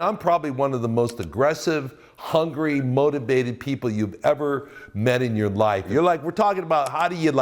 I'm probably one of the most aggressive, hungry, motivated people you've ever met in your life. We're talking about how do you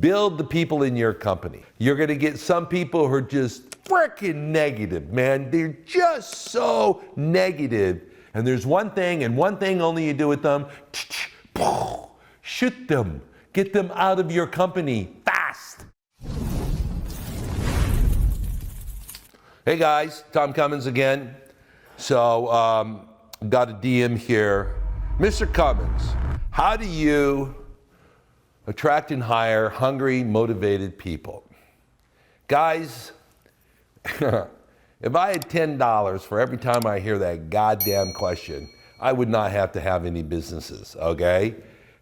build the people in your company. You're gonna get some people who are just freaking negative, man. They're just so negative. And there's one thing and one thing only you do with them, shoot them, get them out of your company fast. Hey guys, Tom Cummins again. So, got a DM here. Mr. Cummins, how do you attract and hire hungry, motivated people? Guys, if I had $10 for every time I hear that goddamn question, I would not have to have any businesses, okay?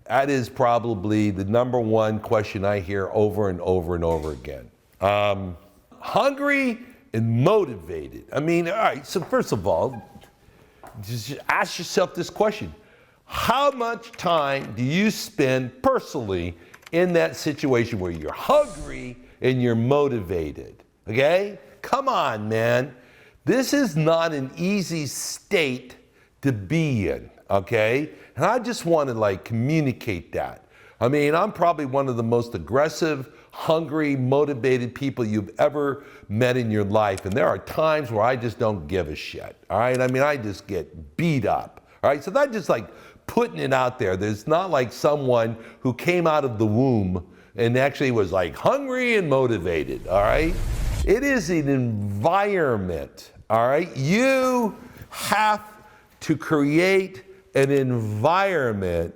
That is probably the number one question I hear over and over and over again. Hungry and motivated. I mean, all right, so first of all, just ask yourself this question. How much time do you spend personally in that situation where you're hungry and you're motivated? Okay? Come on, man. This is not an easy state to be in, okay? And I just want to communicate that. I mean, I'm probably one of the most aggressive, hungry, motivated people you've ever met in your life. And there are times where I just don't give a shit, all right? I mean, I just get beat up, all right? So that's just putting it out there. There's not like someone who came out of the womb and actually was hungry and motivated, all right? It is an environment, all right? You have to create an environment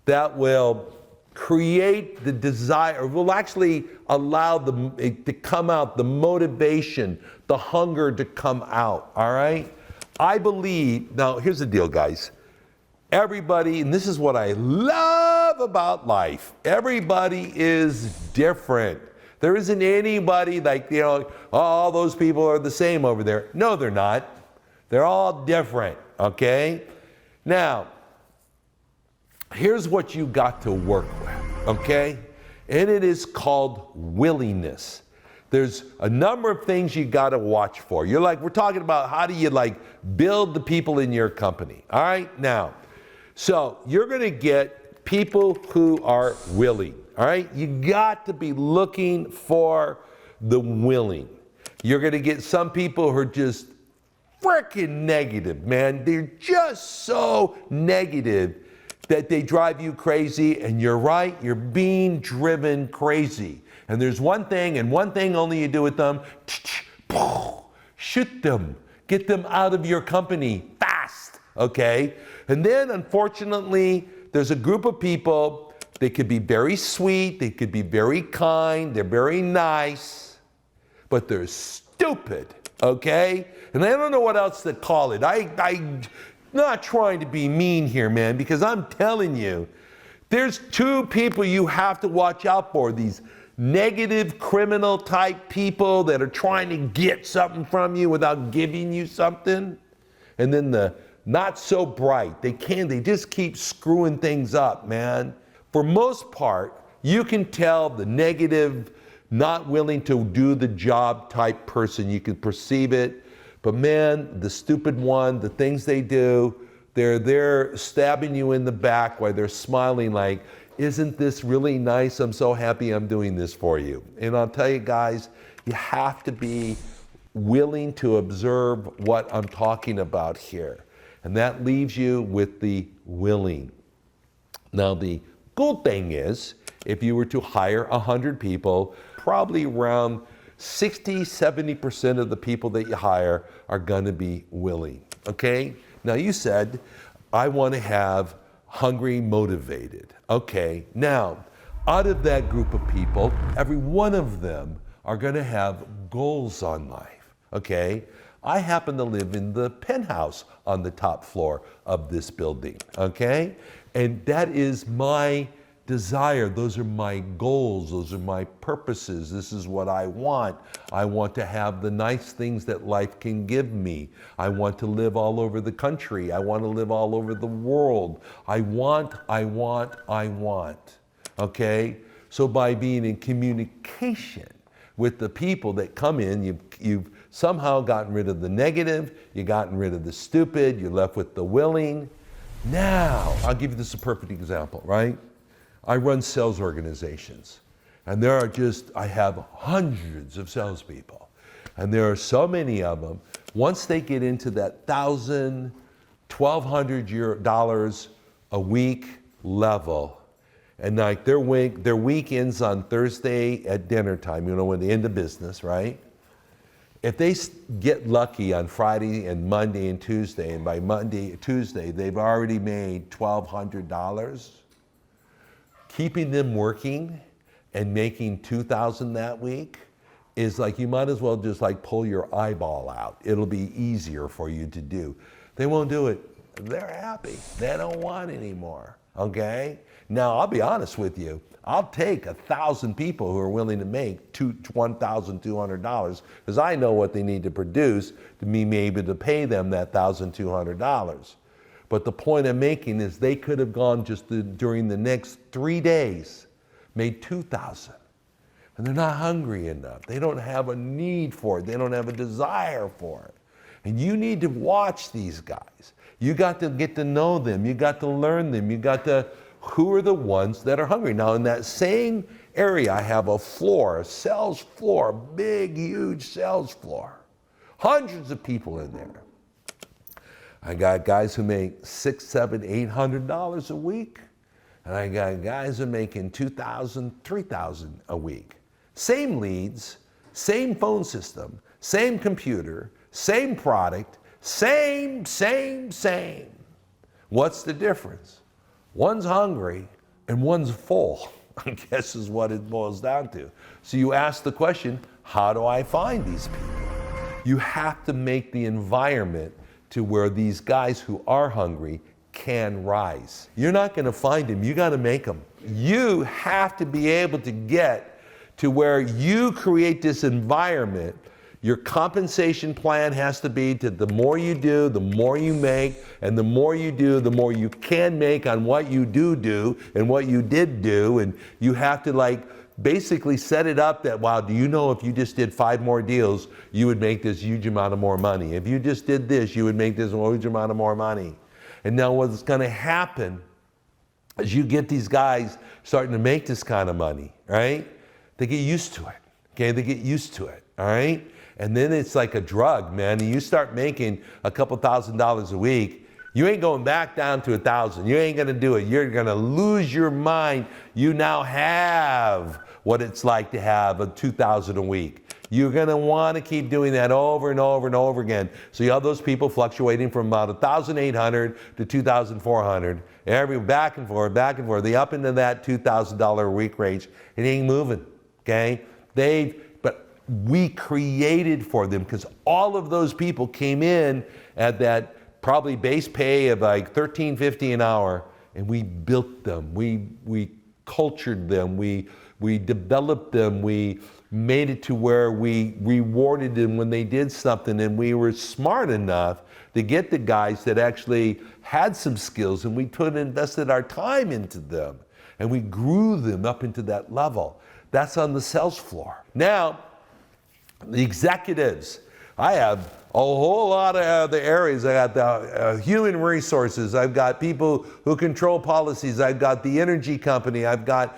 that will create the desire, will actually allow it to come out, the motivation, the hunger to come out, all right? I believe, now here's the deal, guys. Everybody, and this is what I love about life, everybody is different. There isn't anybody all those people are the same over there. No, they're not. They're all different, okay? Now, here's what you got to work with, okay? And it is called willingness. There's a number of things you got to watch for. We're talking about how do you build the people in your company, all right? Now, so you're going to get people who are willing, all right? You got to be looking for the willing. You're going to get some people who are just freaking negative, man. They're just so negative that they drive you crazy, and you're right, you're being driven crazy. And there's one thing and one thing only you do with them, shoot them, get them out of your company fast, okay? And then unfortunately, there's a group of people, they could be very sweet, they could be very kind, they're very nice, but they're stupid, okay? And I don't know what else to call it. I'm not trying to be mean here, man, because I'm telling you, there's two people you have to watch out for. These negative criminal type people that are trying to get something from you without giving you something. And then the not so bright. They just keep screwing things up, man. For most part, you can tell the negative, not willing to do the job type person. You can perceive it. But man, the stupid one, the things they do, they're there stabbing you in the back while they're smiling isn't this really nice? I'm so happy I'm doing this for you. And I'll tell you guys, you have to be willing to observe what I'm talking about here. And that leaves you with the willing. Now, the good thing is, if you were to hire 100 people, probably around 60-70% of the people that you hire are going to be willing, okay? Now you said, I want to have hungry, motivated. Okay, now, out of that group of people, every one of them are going to have goals on life, okay? I happen to live in the penthouse on the top floor of this building, okay? And that is my desire. Those are my goals. Those are my purposes. This is what I want. I want to have the nice things that life can give me. I want to live all over the country. I want to live all over the world. I want. Okay? So by being in communication with the people that come in, you've somehow gotten rid of the negative, you gotten rid of the stupid, you're left with the willing. Now, I'll give you this a perfect example, right? I run sales organizations, and I have hundreds of salespeople, and there are so many of them. Once they get into that $1,000, $1,200 a week level, and like their week ends on Thursday at dinner time, when they end the business, right? If they get lucky on Friday and Monday and Tuesday, and by Tuesday, they've already made $1,200, keeping them working and making $2,000 that week is like, you might as well just like pull your eyeball out. It'll be easier for you to do. They won't do it. They're happy. They don't want anymore, okay? Now, I'll be honest with you. I'll take 1,000 people who are willing to make $1,200 because I know what they need to produce to be able to pay them that $1,200. But the point I'm making is they could have gone during the next 3 days, made $2,000. And they're not hungry enough. They don't have a need for it. They don't have a desire for it. And you need to watch these guys. You got to get to know them. You got to learn them. Who are the ones that are hungry? Now, in that same area, I have a sales floor, big, huge sales floor. Hundreds of people in there. I got guys who make $600, $700, $800 a week. And I got guys who are making $2,000, $3,000 a week. Same leads, same phone system, same computer, same product, same. What's the difference? One's hungry and one's full, I guess is what it boils down to. So you ask the question, how do I find these people? You have to make the environment to where these guys who are hungry can rise. You're not going to find them, you got to make them. You have to be able to get to where you create this environment. Your compensation plan has to be to the more you do, the more you make, and the more you do, the more you can make on what you do and what you did do. And you have to basically set it up that, wow, do you know if you just did 5 more deals, you would make this huge amount of more money. If you just did this, you would make this huge amount of more money. And now what's going to happen is you get these guys starting to make this kind of money, right? They get used to it, okay? They get used to it, all right? And then it's like a drug, man. And you start making a couple $1,000s a week, you ain't going back down to 1,000. You ain't gonna do it. You're gonna lose your mind. You now have what it's like to have a 2,000 a week. You're gonna wanna keep doing that over and over and over again. So you have those people fluctuating from about 1,800 to 2,400, every back and forth. They up into that $2,000 a week range. It ain't moving, okay? We created for them because all of those people came in at that probably base pay of like $13.50 an hour, and we built them. We cultured them. We developed them. We made it to where we rewarded them when they did something, and we were smart enough to get the guys that actually had some skills, and we invested our time into them, and we grew them up into that level. That's on the sales floor. Now, the executives, I have a whole lot of other areas. I got the human resources. I've got people who control policies. I've got the energy company. I've got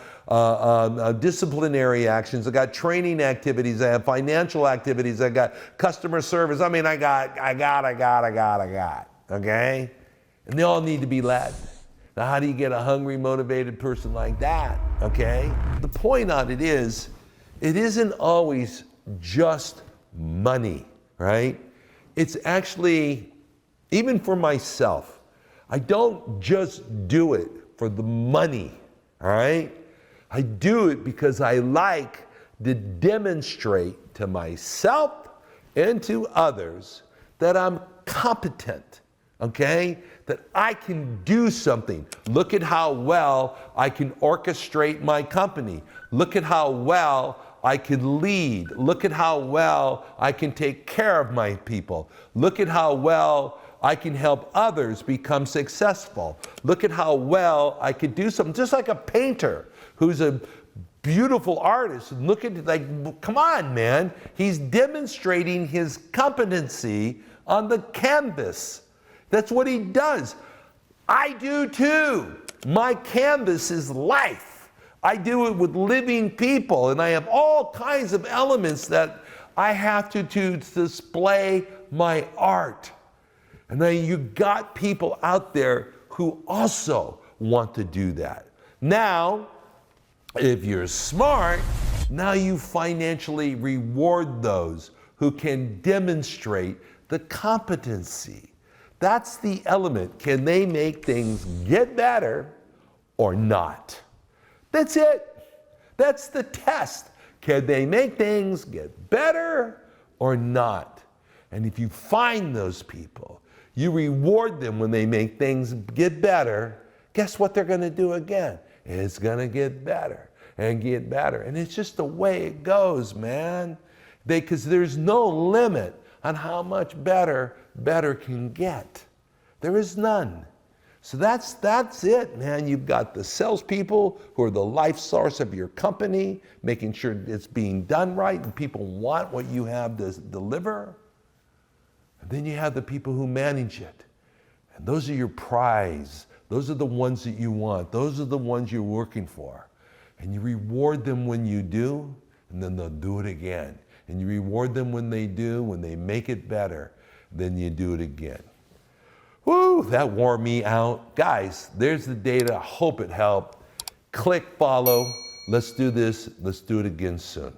disciplinary actions. I've got training activities. I have financial activities. I got customer service. I mean, I got, okay? And they all need to be led. Now, how do you get a hungry, motivated person like that, okay? The point on it is, it isn't always just money, right? It's actually, even for myself, I don't just do it for the money, all right? I do it because I like to demonstrate to myself and to others that I'm competent, okay? That I can do something. Look at how well I can orchestrate my company. Look at how well I can lead. Look at how well I can take care of my people. Look at how well I can help others become successful. Look at how well I could do something. Just like a painter who's a beautiful artist. And look at it, like, come on, man. He's demonstrating his competency on the canvas. That's what he does. I do too. My canvas is life. I do it with living people, and I have all kinds of elements that I have to display my art. And then you got people out there who also want to do that. Now, if you're smart, now you financially reward those who can demonstrate the competency. That's the element. Can they make things get better or not? That's it. That's the test. Can they make things get better or not? And if you find those people, you reward them when they make things get better, guess what they're going to do again? It's going to get better and get better. And it's just the way it goes, man. Because there's no limit on how much better can get. There is none. So that's it, man. You've got the salespeople who are the life source of your company, making sure it's being done right and people want what you have to deliver. And then you have the people who manage it. And those are your prize. Those are the ones that you want. Those are the ones you're working for. And you reward them when you do, and then they'll do it again. And you reward them when they do, when they make it better, then you do it again. Woo, that wore me out. Guys, there's the data. I hope it helped. Click follow. Let's do this. Let's do it again soon.